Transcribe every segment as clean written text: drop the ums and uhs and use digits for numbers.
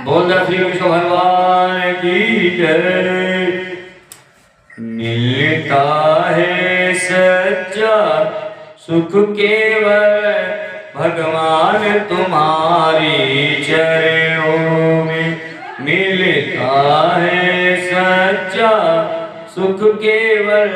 बोल श्री कृष्ण भगवान की जय। मिलता है सच्चा सुख केवल भगवान तुम्हारी चरणों में। मिलता है सच्चा सुख केवल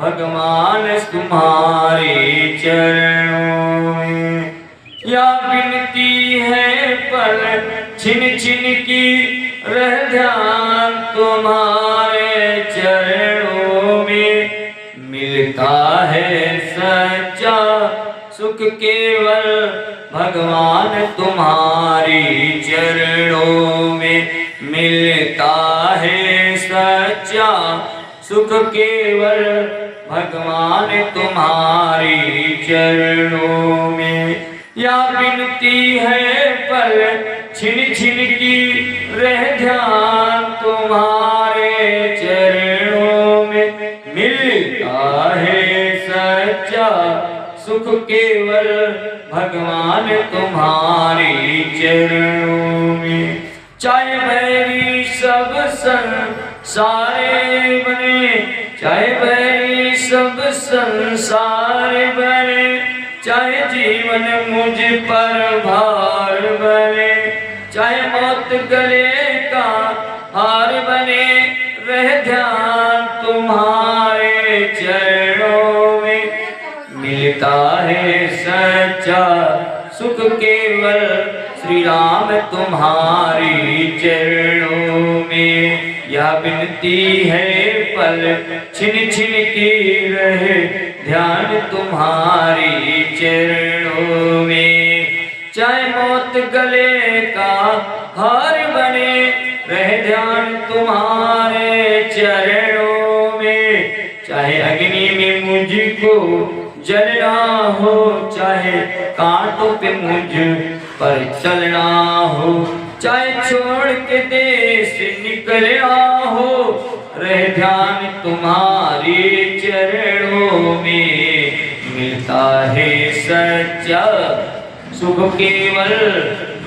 भगवान तुम्हारी चरणों में। या विनती है पल छिन छिन की रह ध्यान तुम्हारे चरणों में। मिलता है सच्चा सुख केवल भगवान तुम्हारी चरणों में। मिलता है सच्चा सुख केवल भगवान तुम्हारी चरणों में। या विनती है पल छिन छिन की रह ध्यान तुम्हारे चरणों में। मिलता है सच्चा सुख केवल भगवान तुम्हारी चरणों में। चाहे बैरी सब संसारे बने, चाहे बैरी सब संसार बने, चाहे जीवन मुझ पर भार बने, चाहे मौत गले का हार बने, रह ध्यान तुम्हारे चरणों में। मिलता है सच्चा सुख केवल श्री राम तुम्हारी चरणों में। या विनती है पल छिन छिन की रहे ध्यान तुम्हारी चरणों में। चाहे मौत गले का हार बने, रह ध्यान तुम्हारे चरणों में। चाहे अग्नि में मुझको जलना हो, चाहे कांटों पे मुझ पर चलना हो, चाहे छोड़ के देश निकलना हो, रह ध्यान तुम्हारी चरणों में। मिलता है सच्चा सुख केवल,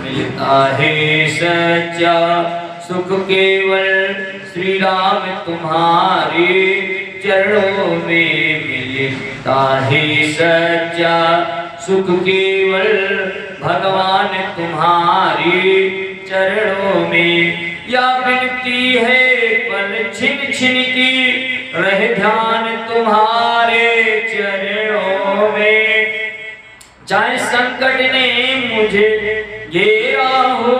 मिलता है सच्चा सुख केवल श्री राम तुम्हारे चरणों में। मिलता है सच्चा सुख केवल भगवान तुम्हारी चरणों में। या विनती है पल छिन छिन की रह ध्यान तुम्हारे चरणों में। चाहे संकट ने मुझे घेरा हो,